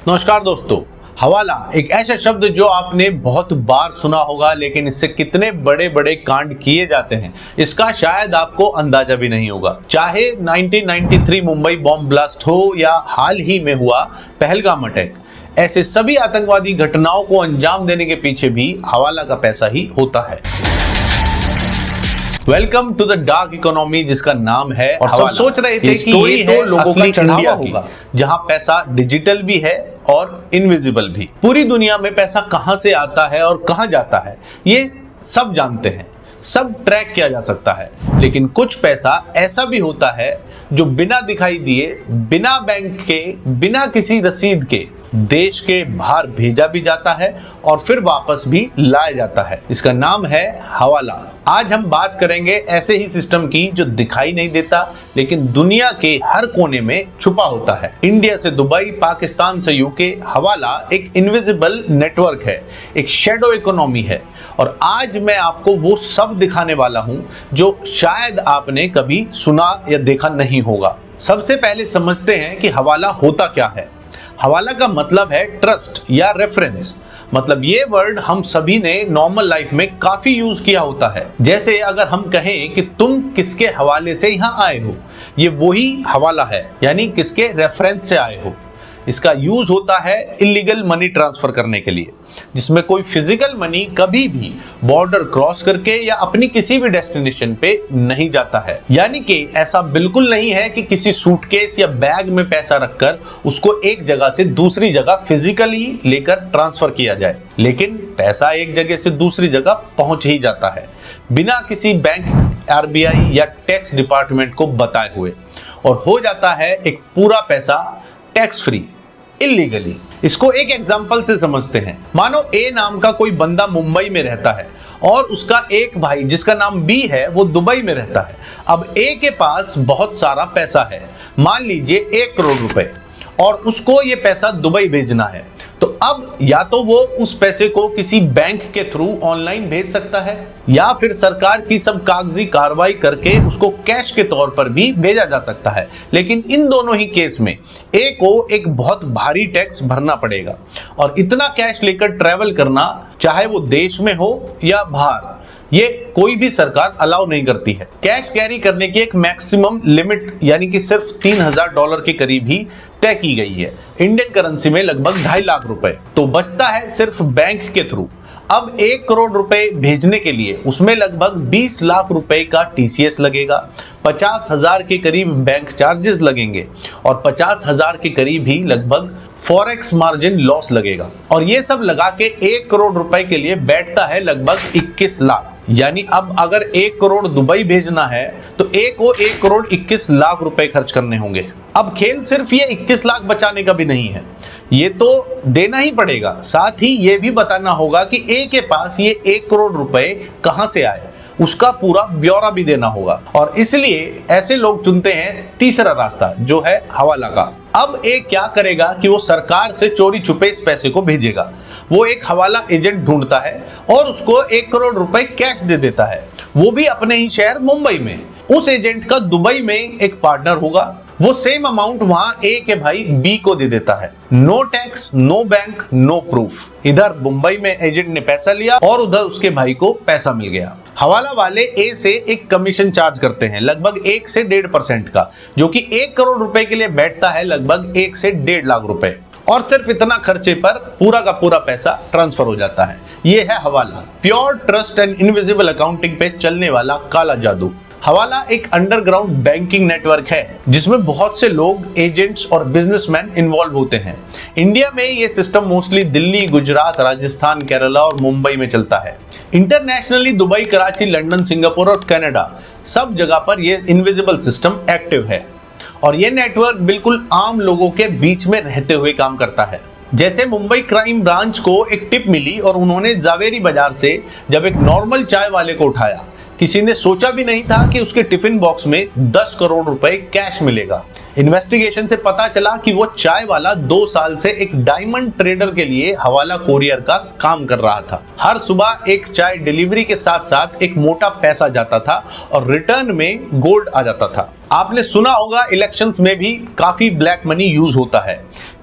नमस्कार दोस्तों। हवाला एक ऐसा शब्द जो आपने बहुत बार सुना होगा, लेकिन इससे कितने बड़े बड़े कांड किए जाते हैं इसका शायद आपको अंदाजा भी नहीं होगा। चाहे 1993 मुंबई बॉम्ब ब्लास्ट हो या हाल ही में हुआ पहलगाम अटैक, ऐसे सभी आतंकवादी घटनाओं को अंजाम देने के पीछे भी हवाला का पैसा ही होता है। Welcome to the dark economy, जिसका नाम है और सब सोच रहे थे कि ये तो लोगों का चढ़ावा होगा, जहां पैसा डिजिटल भी है और इनविजिबल भी। पूरी दुनिया में पैसा कहां से आता है और कहां जाता है ये सब जानते हैं, सब ट्रैक किया जा सकता है। लेकिन कुछ पैसा ऐसा भी होता है जो बिना दिखाई दिए, बिना बैंक के, बिना किसी रसीद के देश के बाहर भेजा भी जाता है और फिर वापस भी लाया जाता है। इसका नाम है हवाला। आज हम बात करेंगे ऐसे ही सिस्टम की जो दिखाई नहीं देता लेकिन दुनिया के हर कोने में छुपा होता है। इंडिया से दुबई, पाकिस्तान से यूके, हवाला एक इनविजिबल नेटवर्क है, एक शैडो इकोनॉमी है। और आज मैं आपको वो सब दिखाने वाला हूं जो शायद आपने कभी सुना या देखा नहीं होगा। सबसे पहले समझते हैं कि हवाला होता क्या है। हवाला का मतलब है ट्रस्ट या रेफरेंस। मतलब ये वर्ड हम सभी ने नॉर्मल लाइफ में काफी यूज किया होता है। जैसे अगर हम कहें कि तुम किसके हवाले से यहाँ आए हो, ये वही हवाला है, यानी किसके रेफरेंस से आए हो। इसका यूज होता है इलीगल मनी ट्रांसफर करने के लिए, जिसमें कोई फिजिकल मनी कभी भी बॉर्डर क्रॉस करके या अपनी किसी भी डेस्टिनेशन पे नहीं जाता है। यानी कि ऐसा बिल्कुल नहीं है कि किसी सूटकेस या बैग में पैसा रखकर उसको एक जगह से दूसरी जगह फिजिकली लेकर ट्रांसफर किया जाए, लेकिन पैसा एक जगह से दूसरी जगह पहुंच ही जाता है बिना किसी बैंक, आरबीआई या टैक्स डिपार्टमेंट को बताए हुए, और हो जाता है एक पूरा पैसा टैक्स फ्री, इलीगली। इसको एक एग्जांपल से समझते हैं। मानो ए नाम का कोई बंदा मुंबई में रहता है और उसका एक भाई जिसका नाम बी है वो दुबई में रहता है। अब ए के पास बहुत सारा पैसा है, मान लीजिए 1 करोड़ रुपए, और उसको ये पैसा दुबई भेजना है। तो अब या तो वो उस पैसे को किसी बैंक के थ्रू ऑनलाइन भेज सकता है, या फिर सरकार की सब कागजी कार्रवाई करके उसको कैश के तौर पर भी भेजा जा सकता है। लेकिन इन दोनों ही केस में ए को एक बहुत भारी टैक्स भरना पड़ेगा, और इतना कैश लेकर ट्रैवल करना, चाहे वो देश में हो या बाहर, ये कोई भी सरकार अलाउ नहीं करती है। कैश कैरी करने की एक मैक्सिमम लिमिट यानी कि सिर्फ $3000 के करीब ही तय की गई है, इंडियन करेंसी में लगभग 2.5 लाख रुपए। तो बचता है सिर्फ बैंक के थ्रू। अब 1 करोड़ रुपए भेजने के लिए उसमें लगभग 20 लाख रुपए का टीसीएस लगेगा, 50,000 के करीब बैंक चार्जेस लगेंगे, और 50,000 के करीब ही लगभग फॉरेक्स मार्जिन लॉस लगेगा। और ये सब लगा के 1 करोड़ रुपए के लिए बैठता है लगभग 21 लाख। यानी अब अगर 1 करोड़ दुबई भेजना है तो ए को 1 करोड़ 21 लाख रुपए खर्च करने होंगे। अब खेल सिर्फ ये 21 लाख बचाने का भी नहीं है, ये तो देना ही पड़ेगा। साथ ही ये भी बताना होगा कि ए के पास ये 1 करोड़ रुपए कहां से आए, उसका पूरा ब्यौरा भी देना होगा। और इसलिए ऐसे लोग चुनते हैं तीसरा रास्ता, जो है हवाला का। अब ए क्या करेगा कि वो सरकार से चोरी छुपे इस पैसे को भेजेगा। वो एक हवाला एजेंट ढूंढता है और उसको 1 करोड़ रुपए कैश दे देता है, वो भी अपने ही शहर मुंबई में। उस एजेंट का दुबई में एक पार्टनर होगा, वो सेम अमाउंट वहां ए के भाई बी को दे देता है। No tax, no bank, no proof. इधर मुंबई में एजेंट ने पैसा लिया और उधर उसके भाई को पैसा मिल गया। हवाला वाले ए से एक कमीशन चार्ज करते हैं लगभग 1 से 1.5% का, जो कि 1 करोड़ रुपए के लिए बैठता है लगभग 1 से 1.5 लाख रुपए। और सिर्फ इतना खर्चे पर पूरा का पूरा पैसा ट्रांसफर हो जाता है। ये है हवाला, pure trust and invisible accounting पे चलने वाला काला जादू। हवाला एक अंडरग्राउंड बैंकिंग नेटवर्क है जिसमें बहुत से लोग, एजेंट्स और बिजनेसमैन इन्वॉल्व होते हैं। इंडिया में ये सिस्टम मोस्टली दिल्ली, गुजरात, राजस्थान, केरला और मुंबई में चलता है। Internationally Dubai, Karachi, London, Singapore और कनाडा, सब जगह पर ये इनविजिबल सिस्टम एक्टिव है। और ये नेटवर्क बिल्कुल आम लोगों के बीच में रहते हुए काम करता है। जैसे मुंबई क्राइम ब्रांच को एक टिप मिली और उन्होंने जावेरी बाजार से जब एक नॉर्मल चाय वाले को उठाया, किसी ने सोचा भी नहीं था कि उसके टिफिन बॉक्स में 10 करोड़ रुपए कैश मिलेगा। इन्वेस्टिगेशन से पता चला कि वो चाय वाला 2 साल से एक डायमंड ट्रेडर के लिए हवाला कोरियर का काम कर रहा था। हर सुबह एक चाय डिलीवरी के साथ साथ एक मोटा पैसा जाता था और रिटर्न में गोल्ड आ जाता था। आपने सुना होगा इलेक्शंस में भी काफी ब्लैक मनी यूज होता है।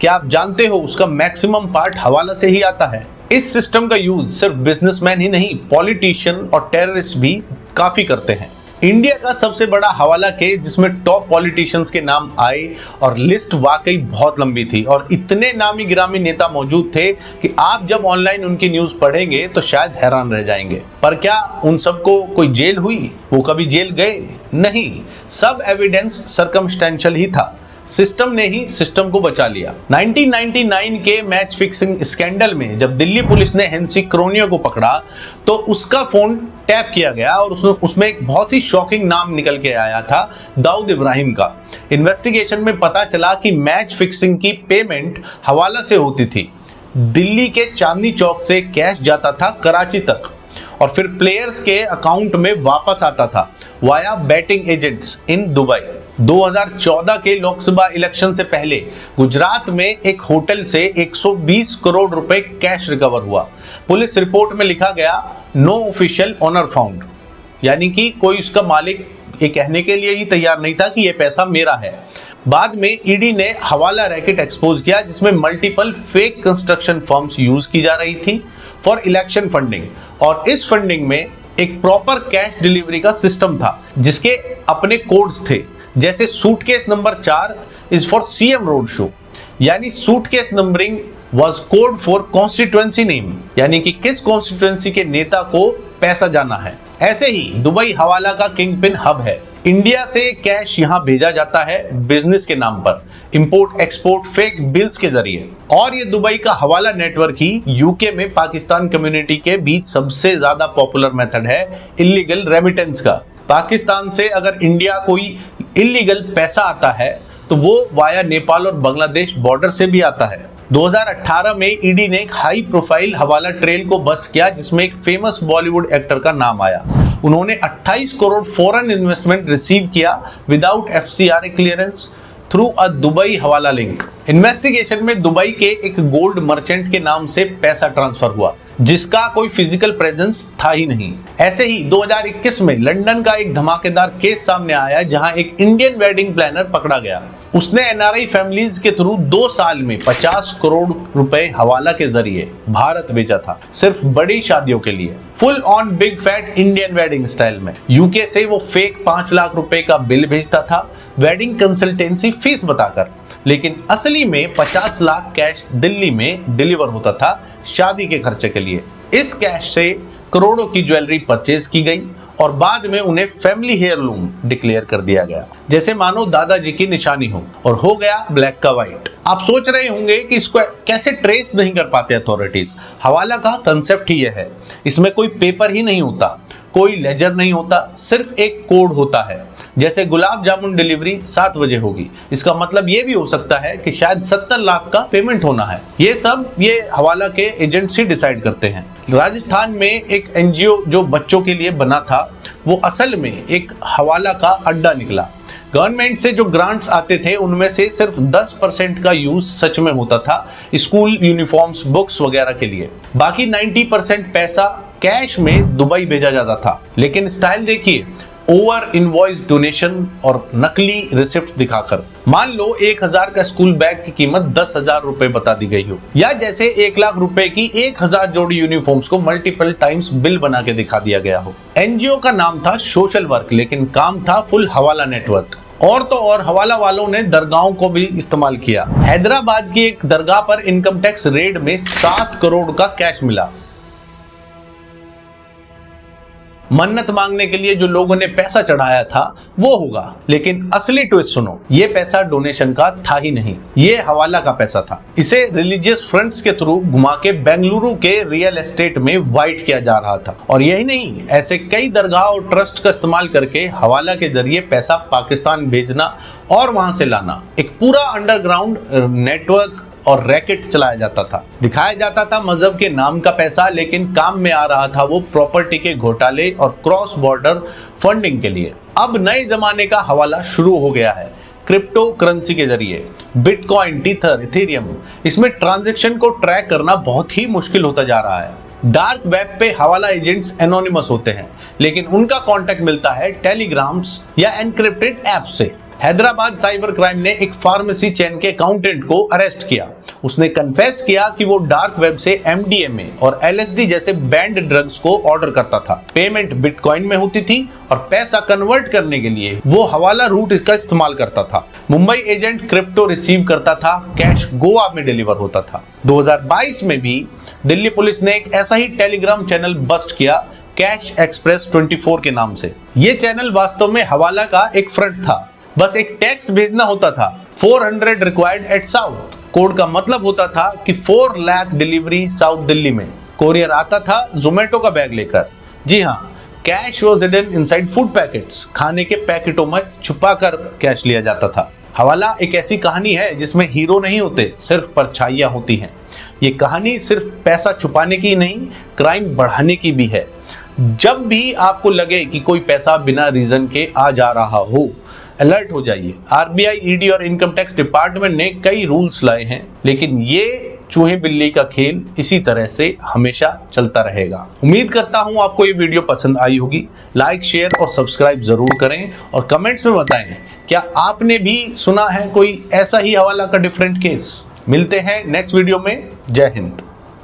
क्या आप जानते हो उसका मैक्सिमम पार्ट हवाला से ही आता है। इस सिस्टम का यूज सिर्फ बिजनेसमैन ही नहीं, पॉलिटिशियन और टेररिस्ट भी काफी करते हैं। इंडिया का सबसे बड़ा हवाला केस जिसमें टॉप पॉलिटिशियंस के नाम आए और लिस्ट वाकई बहुत लंबी थी और इतने नामी गिरामी नेता मौजूद थे कि आप जब ऑनलाइन उनकी न्यूज पढ़ेंगे तो शायद हैरान रह जाएंगे। पर क्या उन सबको कोई जेल हुई? वो कभी जेल गए? नहीं, सब एविडेंस सर्कमस्टेंशियल ही था। सिस्टम ने ही सिस्टम को बचा लिया। 1999 के मैच फिक्सिंग स्कैंडल में जब दिल्ली पुलिस ने हेंसी क्रोनियो को पकड़ा तो उसका फोन टैप किया गया और उसमें एक बहुत ही शॉकिंग नाम निकल के आया था, दाऊद इब्राहिम का। इन्वेस्टिगेशन में पता चला कि मैच फिक्सिंग की पेमेंट हवाला से होती थी। दिल्ली के चांदनी चौक से कैश जाता था कराची तक और फिर प्लेयर्स के अकाउंट में वापस आता था via batting agents in Dubai. 2014 के लोकसभा इलेक्शन से पहले गुजरात में एक होटल से 120 करोड़ रुपए कैश रिकवर हुआ। पुलिस रिपोर्ट में लिखा गया नो ऑफिशियल ओनर फाउंड, यानी कि कोई उसका मालिक ये कहने के लिए ही तैयार नहीं था कि ये पैसा मेरा है। बाद में ईडी ने हवाला रैकेट एक्सपोज किया जिसमें multiple fake construction firms use की जा रही थी फॉर इलेक्शन फंडिंग और इस फंडिंग में एक प्रॉपर कैश डिलीवरी का सिस्टम था जिसके अपने कोड्स थे। जैसे suitcase number 4 is for CM road show, यानी suitcase numbering was code for constituency name, यानी कि किस कॉन्स्टिट्यूएंसी के नेता को पैसा जाना है। ऐसे ही दुबई हवाला का किंगपिन हब है। इंडिया से कैश यहां भेजा जाता है बिजनेस के नाम पर, इंपोर्ट एक्सपोर्ट फेक बिल्स के जरिए। और ये दुबई का हवाला नेटवर्क ही यूके में पाकिस्तान कम्युनिटी के बीच सबसे ज्यादा पॉपुलर मेथड है इलीगल रेमिटेंस का। पाकिस्तान से अगर इंडिया कोई इलीगल पैसा आता है तो वो वाया नेपाल और बांग्लादेश बॉर्डर से भी आता है। 2018 में ईडी ने एक हाई प्रोफाइल हवाला ट्रेल को बस्ट किया जिसमें एक फेमस बॉलीवुड एक्टर का नाम आया। उन्होंने 28 करोड़ फॉरेन इन्वेस्टमेंट रिसीव किया without FCRA clearance through a Dubai हवाला लिंक। इन्वेस्टिगेशन में दुबई के एक गोल्ड मर्चेंट के नाम से पैसा ट्रांसफर हुआ जिसका कोई फिजिकल प्रेजेंस था ही नहीं। ऐसे ही 2021 में लंदन का एक धमाकेदार केस सामने आया जहां एक इंडियन वेडिंग प्लानर पकड़ा गया। उसने एनआरआई फैमिलीज के थ्रू 2 साल में 50 करोड़ रुपए हवाला के जरिए भारत भेजा था, सिर्फ बड़ी शादियों के लिए, full on big fat Indian wedding style में। यूके से वो फेक 5 लाख रुपए का बिल भेजता था वेडिंग कंसल्टेंसी फीस बताकर, लेकिन असली में 50 लाख कैश दिल्ली में डिलीवर होता था शादी के खर्चे के लिए। इस कैश से करोड़ों की ज्वेलरी परचेज की गई और बाद में उन्हें फैमिली हेयरलूम डिक्लेयर कर दिया गया, जैसे मानो दादाजी की निशानी हो, और हो गया ब्लैक का व्हाइट। आप सोच रहे होंगे कि इसको कैसे ट्रेस नहीं कर पाते अथॉरिटीज। हवाला का कंसेप्ट ही यह है, इसमें कोई पेपर ही नहीं होता, कोई लेजर नहीं होता, सिर्फ एक कोड होता है। जैसे गुलाब जामुन डिलीवरी 7 बजे होगी, इसका मतलब ये भी हो सकता है कि शायद 70 लाख का पेमेंट होना है। ये सब ये हवाला के एजेंट्स ही डिसाइड करते हैं। राजस्थान में एक एनजीओ जो बच्चों के लिए बना था वो असल में एक हवाला का अड्डा निकला। गवर्नमेंट से जो ग्रांट्स आते थे उनमें से सिर्फ 10% का यूज सच में होता था स्कूल यूनिफॉर्म्स, बुक्स वगैरह के लिए। बाकी 90% पैसा कैश में दुबई भेजा जाता था। लेकिन स्टाइल देखिए, ओवर इनवॉइस डोनेशन और नकली रिसिप्ट दिखाकर। मान लो 1000 का स्कूल बैग की कीमत 10,000 रुपए बता दी गई हो, या जैसे 1 लाख रुपए की 1000 जोड़ी यूनिफॉर्म्स को मल्टीपल टाइम्स बिल बना के दिखा दिया गया हो। एनजीओ का नाम था सोशल वर्क, लेकिन काम था फुल हवाला नेटवर्क। और तो और हवाला वालों ने दरगाहों को भी इस्तेमाल किया। हैदराबाद की एक दरगाह पर इनकम टैक्स रेड में 7 करोड़ का कैश मिला। मन्नत मांगने के लिए जो लोगों ने पैसा चढ़ाया था वो होगा, लेकिन असली ट्विस्ट सुनो, ये पैसा डोनेशन का था ही नहीं, ये हवाला का पैसा था। इसे रिलीजियस फ्रंट्स के थ्रू घुमा के बेंगलुरु के रियल एस्टेट में वाइट किया जा रहा था। और यही नहीं, ऐसे कई दरगाह और ट्रस्ट का इस्तेमाल करके हवाला के जरिए पैसा पाकिस्तान भेजना और वहां से लाना, एक पूरा अंडरग्राउंड नेटवर्क और रैकेट चलाया जाता था। दिखाया जाता था मजहब के नाम का पैसा, लेकिन काम में आ रहा था वो प्रॉपर्टी के घोटाले और क्रॉस बॉर्डर फंडिंग के लिए। अब नए जमाने का हवाला शुरू हो गया है क्रिप्टो करेंसी के जरिए, बिटकॉइन, टीथर, इथेरियम। इसमें ट्रांजैक्शन को ट्रैक करना बहुत ही मुश्किल होता जा रहा है। डार्क वेब पे हवाला एजेंट्स एनोनिमस होते हैं, लेकिन उनका कांटेक्ट मिलता है टेलीग्राम्स या एनक्रिप्टेड ऐप से। हैदराबाद साइबर क्राइम ने एक फार्मेसी चेन के अकाउंटेंट को अरेस्ट किया। उसने कन्फेस किया कि वो डार्क वेब से MDMA और LSD जैसे बैंड ड्रग्स को ऑर्डर करता था। पेमेंट बिटकॉइन में होती थी और पैसा कन्वर्ट करने के लिए वो हवाला रूट इसका इस्तेमाल करता था। मुंबई एजेंट क्रिप्टो रिसीव करता था, कैश गोवा में डिलीवर होता था। 2022 में भी दिल्ली पुलिस ने एक ऐसा ही टेलीग्राम चैनल बस्ट किया, कैश एक्सप्रेस 24 के नाम से। ये चैनल वास्तव में हवाला का एक फ्रंट था। बस एक टेक्स्ट भेजना होता था, 400 रिक्वायर्ड एट साउथ। कोड का मतलब होता था कि 4 लाख डिलीवरी साउथ दिल्ली में। कोरियर आता था जोमेटो का बैग लेकर। जी हाँ, cash was hidden inside food packets. खाने के पैकेटों में छुपाकर कैश लिया जाता था। हवाला एक ऐसी कहानी है जिसमें हीरो नहीं होते, सिर्फ परछाइयां होती हैं। ये कहानी सिर्फ पैसा छुपाने की नहीं, क्राइम बढ़ाने की भी है। जब भी आपको लगे कि कोई पैसा बिना रीजन के आ जा रहा हो, अलर्ट हो जाइए। RBI, ED और इनकम टैक्स डिपार्टमेंट ने कई रूल्स लाए हैं, लेकिन ये चूहे बिल्ली का खेल इसी तरह से हमेशा चलता रहेगा। उम्मीद करता हूं आपको ये वीडियो पसंद आई होगी। लाइक, शेयर और सब्सक्राइब जरूर करें और कमेंट्स में बताएं क्या आपने भी सुना है कोई ऐसा ही हवाला का डिफरेंट केस। मिलते हैं नेक्स्ट वीडियो में। जय हिंद।